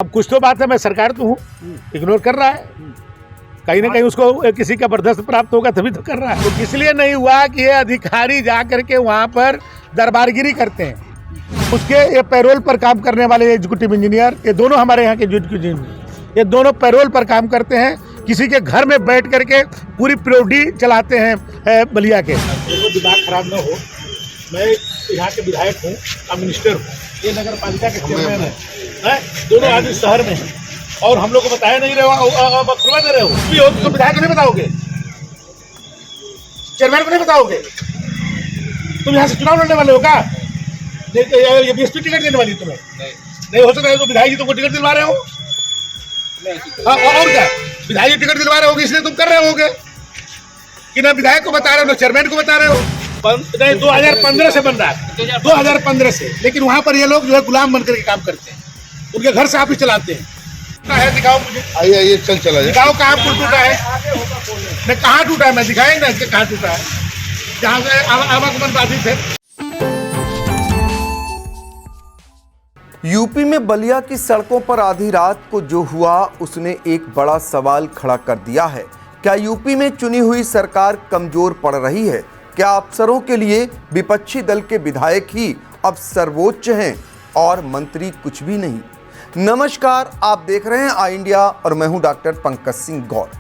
अब कुछ तो बात है, मैं सरकार तो हूँ, इग्नोर कर रहा है। कहीं ना कहीं उसको किसी का बर्दाश्त प्राप्त होगा तभी तो कर रहा है। तो इसलिए नहीं हुआ कि ये अधिकारी जा करके वहाँ पर दरबारगिरी करते हैं। उसके ये पैरोल पर काम करने वाले एग्जीक्यूटिव इंजीनियर, ये दोनों हमारे यहाँ के एग्जीक्यूटिव इंजीनियर, ये दोनों पैरोल पर काम करते हैं। किसी के घर में बैठ करके पूरी प्रोडी चलाते हैं बलिया के। देखो दिमाग खराब न हो, मैं यहाँ के विधायक हूँ, मिनिस्टर हूँ, ये नगर पालिका के चेयरमैन है, दोनों आदमी शहर में हैं और हम लोग को बताया नहीं रहे हो, बखरवा दे रहे हो भी हो तो विधायक को नहीं बताओगे, चेयरमैन को नहीं बताओगे। तुम यहाँ से चुनाव लड़ने वाले हो क्या? ये बीएसपी टिकट देने वाली तुम्हें नहीं हो सकता है तो विधायक जी तुमको टिकट दिलवा रहे हो। और क्या विधायक जी टिकट दिलवा रहे होगे इसलिए तुम कर रहे होगे कि ना विधायक को बता रहे हो ना चेयरमैन को बता रहे हो। नहीं 2015 से बन रहा है, 2015 से। लेकिन वहाँ पर ये लोग जो है गुलाम बनकर के काम करते हैं, उनके घर से ऑफिस चलाते हैं। है दिखाओ मुझे, आइए चल चला जाए। दिखाओ कहाँ पुल टूटा है, मैं कहाँ टूटा है, मैं दिखाएंगे ना कहाँ टूटा है, जहाँ से आवागमन बाधित है। यूपी में बलिया की सड़कों पर आधी रात को जो हुआ उसने एक बड़ा सवाल खड़ा कर दिया है। क्या यूपी में चुनी हुई सरकार कमजोर पड़ रही है? क्या अफसरों के लिए विपक्षी दल के विधायक ही अब सर्वोच्च हैं और मंत्री कुछ भी नहीं? नमस्कार, आप देख रहे हैं आई इंडिया और मैं हूं डॉक्टर पंकज सिंह गौर।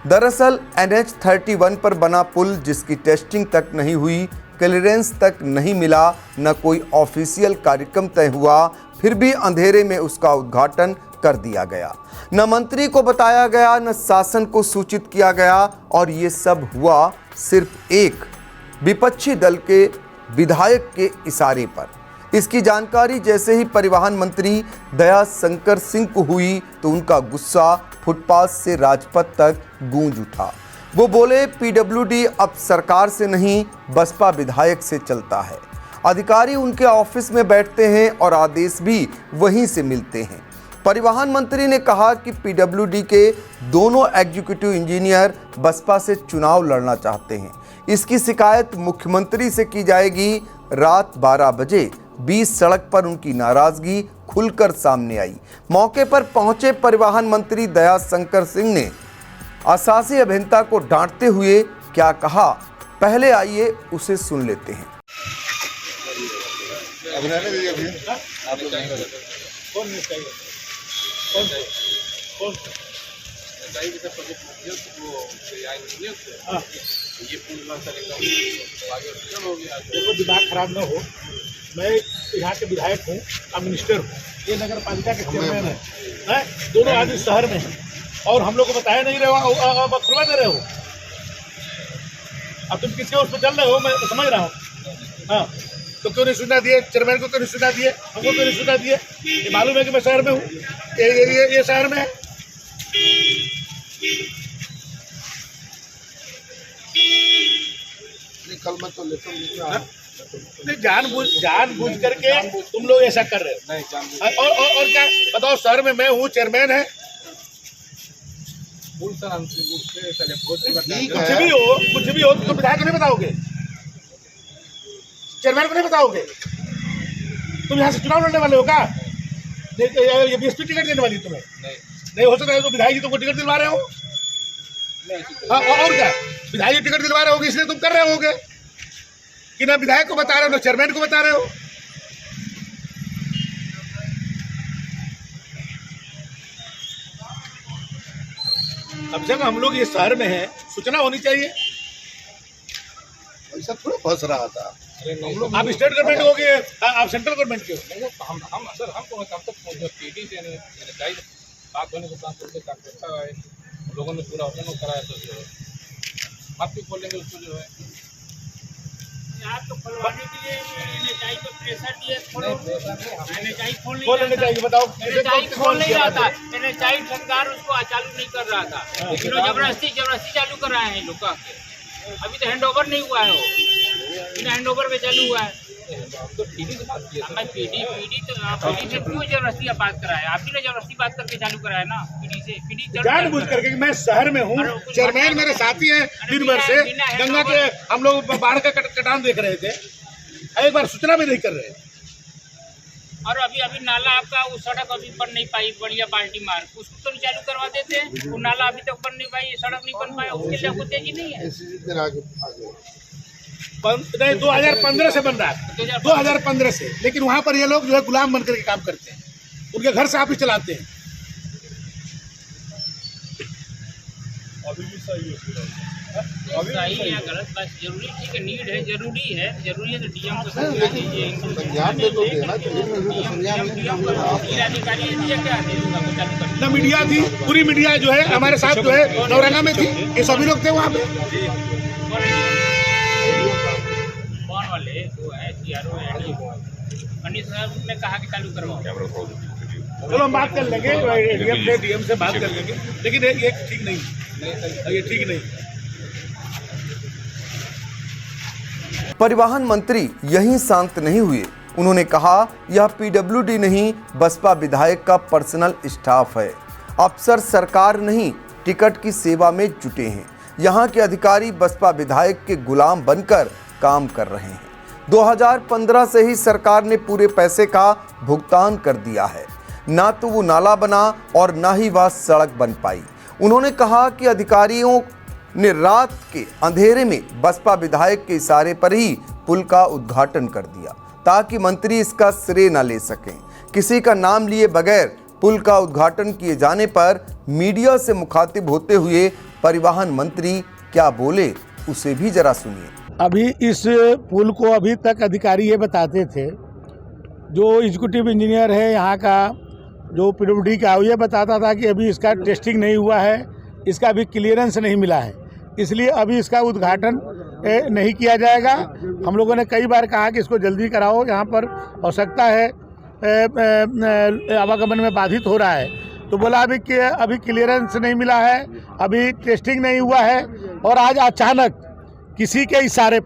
दरअसल NH-31 पर बना पुल जिसकी टेस्टिंग तक नहीं हुई, क्लियरेंस तक नहीं मिला, न कोई ऑफिशियल कार्यक्रम तय हुआ, फिर भी अंधेरे में उसका उद्घाटन कर दिया गया। न मंत्री को बताया गया, न शासन को सूचित किया गया और ये सब हुआ सिर्फ एक विपक्षी दल के विधायक के इशारे पर। इसकी जानकारी जैसे ही परिवहन मंत्री दया शंकर सिंह को हुई तो उनका गुस्सा फुटपाथ से राजपथ तक गूंज उठा। वो बोले PWD अब सरकार से नहीं बसपा विधायक से चलता है। अधिकारी उनके ऑफिस में बैठते हैं और आदेश भी वहीं से मिलते हैं। परिवहन मंत्री ने कहा कि PWD के दोनों एग्जीक्यूटिव इंजीनियर बसपा से चुनाव लड़ना चाहते हैं। इसकी शिकायत मुख्यमंत्री से की जाएगी। रात 12 बजे 20 सड़क पर उनकी नाराजगी खुलकर सामने आई। मौके पर पहुंचे परिवहन मंत्री दया शंकर सिंह ने आशासी अभियंता को डांटते हुए क्या कहा, पहले आइए उसे सुन लेते हैं। देखो दिमाग खराब न हो, मैं यहाँ के विधायक हूँ, मिनिस्टर हूँ, ये नगर पालिका के चेयरमैन है, दोनों आदमी शहर में हैं और हम लोग को बताया नहीं रहे हो, बखरवा दे रहे हो। अब तुम किसके उस पर चल रहे हो, मैं समझ रहा हूँ। हाँ तो क्यों नहीं सूचना दिए, चेयरमैन को क्यों नहीं सूचना दिए, हमको क्यों नहीं सूचना दिए? ये मालूम है कि मैं शहर में हूँ, ये शहर में है। कल मैं तो नहीं जानबूझ करके तुम लोग ऐसा कर रहे हो। और क्या बताओ, शहर में मैं हूँ, चेयरमैन है, कुछ भी हो तो विधायक को नहीं बताओगे, चेयरमैन को नहीं बताओगे। तुम यहाँ से चुनाव लड़ने वाले हो क्या? ये बीएसपी टिकट देने वाली तुम्हें नहीं हो सकता है तो विधायक जी तुमको टिकट दिलवा रहे हो। और क्या विधायक जी टिकट दिलवा रहे होगे इसलिए तुम कर रहे होगे कि ना विधायक को बता रहे हो ना चेयरमैन को बता रहे हो। अब जब हम लोग ये शहर में हैं, सूचना होनी चाहिए। ऐसा थोड़ा फंस रहा था। आप स्टेट गवर्नमेंट हो गए, आप सेंट्रल गवर्नमेंट के हो। हम सर हमको तब तक पीडी से नहीं बात होने के बाद काम करता है, लोगों ने पूरा ऑपरेशन कराया तो आप भी खोलेंगे उसको जो है आप तो खुलवाने के लिए NHI को प्रेशर दिए, NHI खोल खोलने चाहिए। बताओ NHI खोल नहीं रहा था, NHI सरकार उसको चालू नहीं कर रहा था, लेकिन वो जबरदस्ती चालू कर रहे हैं लोग। अभी तो हैंडओवर नहीं हुआ है, वो बिना हैंडओवर में चालू हुआ है। तो पीडी से बात किया, मैं पीडी से क्यों जबरदस्ती बात कराया? आप ही ने जबरदस्ती बात करके चालू कराया ना पीडी से। पीडी जानबूझ करके मैं शहर में हूँ, चेयरमैन मेरे साथी हैं, दिन भर से गंगा के हम लोग बाढ़ का कटान देख रहे थे, एक बार सूचना भी नहीं कर रहे। और अभी अभी नाला आपका वो सड़क अभी बन नहीं पाई, बढ़िया बाल्टी मार उसको तो चालू करवा देते हैं। वो नाला अभी तक बन नहीं पाई, सड़क नहीं बन पाया, उसके लिए आपको तेजी नहीं है। नहीं 2015 से बन रहा है, 2015 से। लेकिन वहाँ पर ये लोग जो है गुलाम बनकर के काम करते हैं, उनके घर से ऑफिस चलाते हैं। सही या गलत बस जरूरी, ठीक है, नीड है, जरूरी है तो डीएम को समझा दीजिए। अधिकारी क्या ना मीडिया थी, पूरी मीडिया जो है हमारे साथ जो है नौरंगा में थी, ये सभी लोग थे वहाँ पे। कौन वाले जो है सीआरओ मनीष साहब ने कहा कि चालू करवाओ। चलो हम बात कर लेंगे, डीएम से बात कर लेंगे, लेकिन ये ठीक नहीं, ये ठीक नहीं। परिवहन मंत्री यहीं शांत नहीं हुए। उन्होंने कहा यह पीडब्ल्यूडी नहीं, बसपा विधायक का पर्सनल स्टाफ है। अफसर सरकार नहीं, टिकट की सेवा में जुटे हैं। यहाँ के अधिकारी बसपा विधायक के गुलाम बनकर काम कर रहे हैं। 2015 से ही सरकार ने पूरे पैसे का भुगतान कर दिया है। ना तो वो नाला बना और ना ही वह सड़क बन पाई। उन्होंने कहा कि अधिकारियों ने रात के अंधेरे में बसपा विधायक के इशारे पर ही पुल का उद्घाटन कर दिया ताकि मंत्री इसका श्रेय न ले सकें। किसी का नाम लिए बगैर पुल का उद्घाटन किए जाने पर मीडिया से मुखातिब होते हुए परिवहन मंत्री क्या बोले, उसे भी जरा सुनिए। अभी इस पुल को अभी तक अधिकारी ये बताते थे, जो एग्जीक्यूटिव इंजीनियर है यहाँ का, जो पीडब्ल्यूडी का, ये बताता था कि अभी इसका टेस्टिंग नहीं हुआ है, इसका अभी क्लियरेंस नहीं मिला है, इसलिए अभी इसका उद्घाटन नहीं किया जाएगा। हम लोगों ने कई बार कहा कि इसको जल्दी कराओ, यहाँ पर आवश्यकता है, आवागमन में बाधित हो रहा है। तो बोला अभी क्लियरेंस नहीं मिला है, अभी टेस्टिंग नहीं हुआ है। और आज अचानक किसी के इशारे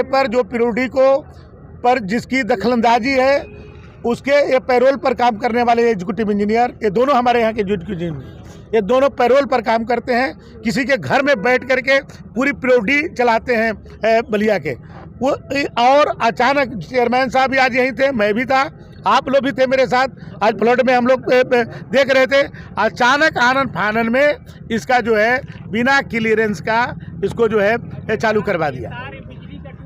पर जो पीडब्ल्यूडी को पर जिसकी दखलंदाजी है, उसके ये पैरोल पर काम करने वाले एग्जीक्यूटिव इंजीनियर, ये दोनों हमारे यहाँ के एग्जीक्यूटिव इंजीनियर, ये दोनों पैरोल पर काम करते हैं। किसी के घर में बैठ करके पूरी पीडब्ल्यूडी चलाते हैं बलिया के वो। और अचानक चेयरमैन साहब भी आज यहीं थे, मैं भी था, आप लोग भी थे मेरे साथ। आज फ्लड में हम लोग देख रहे थे। अचानक आनन फानन में इसका जो है बिना क्लियरेंस का इसको जो है चालू करवा दिया।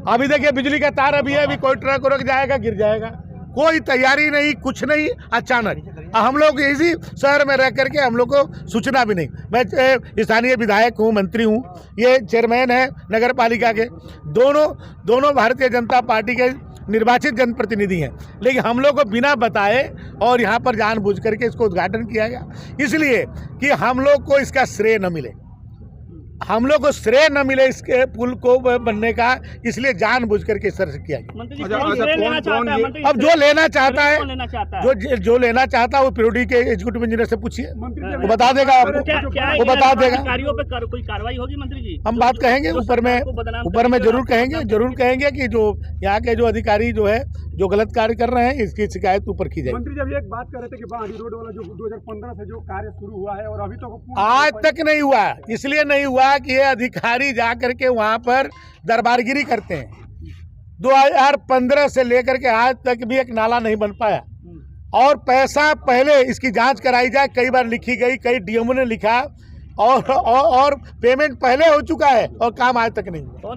अभी देखिए बिजली का तार अभी है, अभी कोई ट्रक रुक जाएगा, गिर जाएगा, कोई तैयारी नहीं, कुछ नहीं। अचानक हम लोग इसी शहर में रह करके हम लोग को सूचना भी नहीं। मैं स्थानीय विधायक हूँ, मंत्री हूँ, ये चेयरमैन है नगर पालिका के, दोनों भारतीय जनता पार्टी के निर्वाचित जनप्रतिनिधि हैं, लेकिन हम लोग को बिना बताए और यहाँ पर जानबूझ करके इसको उद्घाटन किया गया, इसलिए कि हम लोग को इसका श्रेय न मिले, हम लोग को श्रेय न मिले इसके पुल को बनने का, इसलिए जानबूझ करके इस तरह से किया गया। अब जो लेना चाहता है, जो लेना चाहता है वो पीडब्ल्यूडी के एग्जीक्यूटिव इंजीनियर से पूछिए, वो बता देगा आपको, वो बता देगा। अधिकारियों पे कोई कार्रवाई होगी मंत्री जी? हम बात कहेंगे ऊपर में जरूर कहेंगे कि जो यहाँ के जो अधिकारी जो है जो गलत कार्य कर रहे हैं, इसकी शिकायत ऊपर की जाएगी। मंत्री जब एक बात कर रहे थे कि बाहरी रोड वाला जो 2015 से जो कार्य शुरू हुआ है और अभी तो आज तक नहीं हुआ, इसलिए नहीं हुआ कि ये अधिकारी जा करके वहाँ पर दरबारगिरी करते हैं। 2015 से लेकर के आज तक भी एक नाला नहीं बन पाया, और पैसा पहले इसकी जांच कराई जाए, कई बार लिखी गई, कई डीएमओ ने लिखा, और पेमेंट पहले हो चुका है और काम आज तक नहीं हुआ।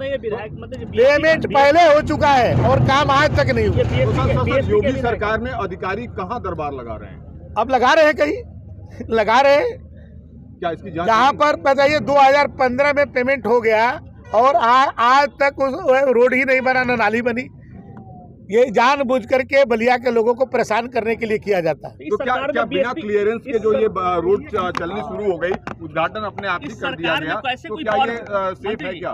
पेमेंट पहले हो चुका है और काम आज तक नहीं हुआ। योगी सरकार में अधिकारी कहाँ दरबार लगा रहे हैं? अब लगा रहे हैं, कहीं लगा रहे हैं क्या इसकी जांच? जहाँ पर बताइए 2015 में पेमेंट हो गया और आज तक उस रोड ही नहीं बना, न नाली बनी। ये जानबूझ करके बलिया के लोगों को परेशान करने के लिए किया जाता है। तो क्या बिना क्लियरेंस के जो ये रोड चलनी शुरू हो गई, उद्घाटन अपने आप ही कर दिया गया, तो क्या ये सेफ है क्या?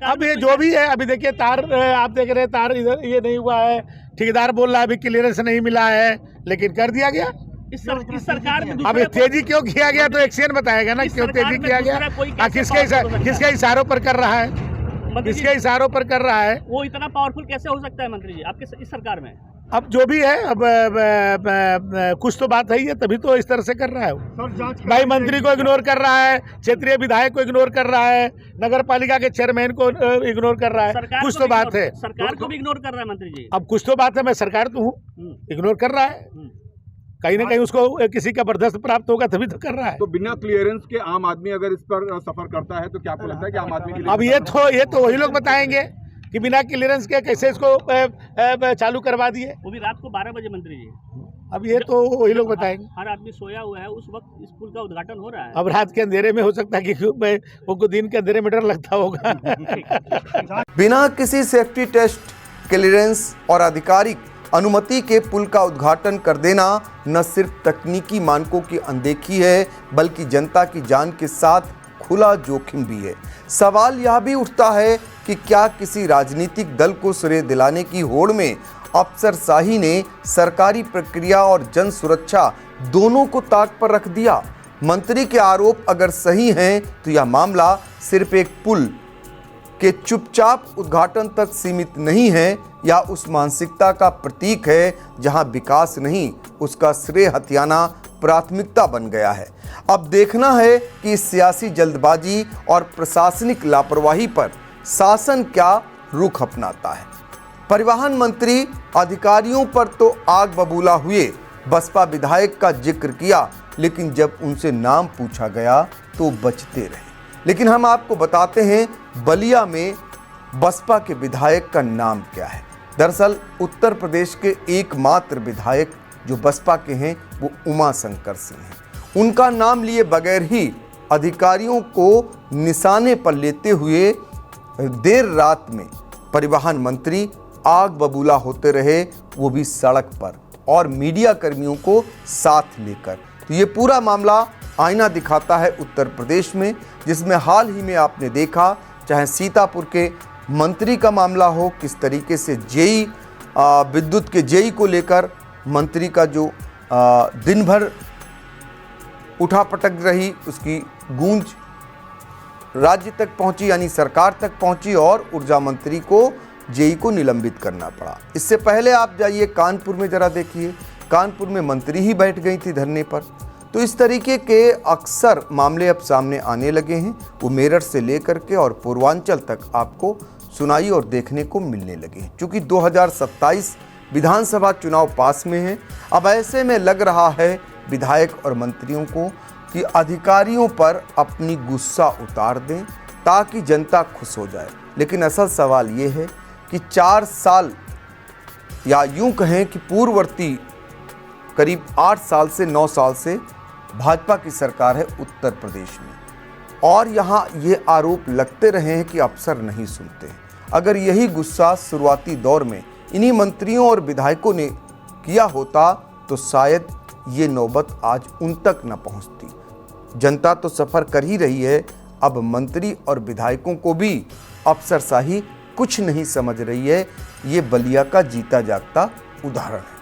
अब ये जो भी है, अभी देखिए तार आप देख रहे हैं, तार इधर ये नहीं हुआ है, ठेकेदार बोल रहा है अभी क्लियरेंस नहीं मिला है, लेकिन कर दिया गया। इस सरकार में अब तेजी क्यों किया गया तो एक्शन बताएगा ना, क्यों तेजी किया गया, किसके इशारों पर कर रहा है, किसके इशारों पर कर रहा है। वो इतना पावरफुल कैसे हो सकता है मंत्री जी आपके इस सरकार में? अब जो भी है, अब कुछ तो बात है ही है, तभी तो इस तरह से कर रहा है वो। भाई मंत्री को इग्नोर कर रहा है, क्षेत्रीय विधायक को इग्नोर कर रहा है, नगर पालिका के चेयरमैन को इग्नोर कर रहा है। कुछ तो बात है, सरकार को भी इग्नोर कर रहा है मंत्री जी। अब कुछ तो बात है। मैं सरकार तो हूँ, इग्नोर कर रहा है, कहीं ना कहीं उसको किसी का बर्दाश्त प्राप्त होगा तभी तो कर रहा है। तो बिना क्लियरेंस के आम आदमी अगर इस पर सफर करता है तो क्या आपको लगता है कि आम आदमी के लिए अब ये तो वही लोग बताएंगे कि बिना क्लियरेंस के कैसे इसको चालू करवा दिए। वो भी रात को 12 बजे मंत्री जी। अब ये तो वही लोग बताएंगे। हर आदमी सोया हुआ है, उस वक्त इस पुल का उद्घाटन हो रहा है। अब रात के अंधेरे में हो सकता है कि उनको दिन के अंधेरे में डर लगता होगा। बिना किसी सेफ्टी टेस्ट, क्लियरेंस और आधिकारिक अनुमति के पुल का उद्घाटन कर देना न सिर्फ तकनीकी मानकों की अनदेखी है, बल्कि जनता की जान के साथ खुला जोखिम भी है। सवाल यह भी उठता है कि क्या किसी राजनीतिक दल को श्रेय दिलाने की होड़ में अफसरशाही ने सरकारी प्रक्रिया और जन सुरक्षा दोनों को ताक पर रख दिया? मंत्री के आरोप अगर सही हैं तो यह मामला सिर्फ एक पुल के चुपचाप उद्घाटन तक सीमित नहीं है, या उस मानसिकता का प्रतीक है जहां विकास नहीं, उसका श्रेय हथियाना प्राथमिकता बन गया है। अब देखना है कि इस सियासी जल्दबाजी और प्रशासनिक लापरवाही पर शासन क्या रुख अपनाता है। परिवहन मंत्री अधिकारियों पर तो आग बबूला हुए, बसपा विधायक का जिक्र किया, लेकिन जब उनसे नाम पूछा गया तो बचते रहे। लेकिन हम आपको बताते हैं बलिया में बसपा के विधायक का नाम क्या है। दरअसल उत्तर प्रदेश के एकमात्र विधायक जो बसपा के हैं वो उमा शंकर सिंह हैं। उनका नाम लिए बगैर ही अधिकारियों को निशाने पर लेते हुए देर रात में परिवहन मंत्री आग बबूला होते रहे, वो भी सड़क पर और मीडिया कर्मियों को साथ लेकर। तो ये पूरा मामला आईना दिखाता है उत्तर प्रदेश में, जिसमें हाल ही में आपने देखा, चाहे सीतापुर के मंत्री का मामला हो, किस तरीके से जेई विद्युत के जेई को लेकर मंत्री का जो दिन भर उठापटक रही, उसकी गूंज राज्य तक पहुंची, यानी सरकार तक पहुंची और ऊर्जा मंत्री को जेई को निलंबित करना पड़ा। इससे पहले आप जाइए कानपुर में, जरा देखिए, कानपुर में मंत्री ही बैठ गई थी धरने पर। तो इस तरीके के अक्सर मामले अब सामने आने लगे हैं। वो मेरठ से लेकर के और पूर्वांचल तक आपको सुनाई और देखने को मिलने लगे हैं। चूँकि 2027 विधानसभा चुनाव पास में है, अब ऐसे में लग रहा है विधायक और मंत्रियों को कि अधिकारियों पर अपनी गुस्सा उतार दें ताकि जनता खुश हो जाए। लेकिन असल सवाल ये है कि 4 साल या यूं कहें कि पूर्ववर्ती करीब 8 साल से 9 साल से भाजपा की सरकार है उत्तर प्रदेश में, और यहाँ ये आरोप लगते रहे हैं कि अफसर नहीं सुनते। अगर यही गुस्सा शुरुआती दौर में इन्हीं मंत्रियों और विधायकों ने किया होता तो शायद ये नौबत आज उन तक न पहुँचती। जनता तो सफ़र कर ही रही है, अब मंत्री और विधायकों को भी अफसरशाही कुछ नहीं समझ रही है। ये बलिया का जीता जागता उदाहरण है।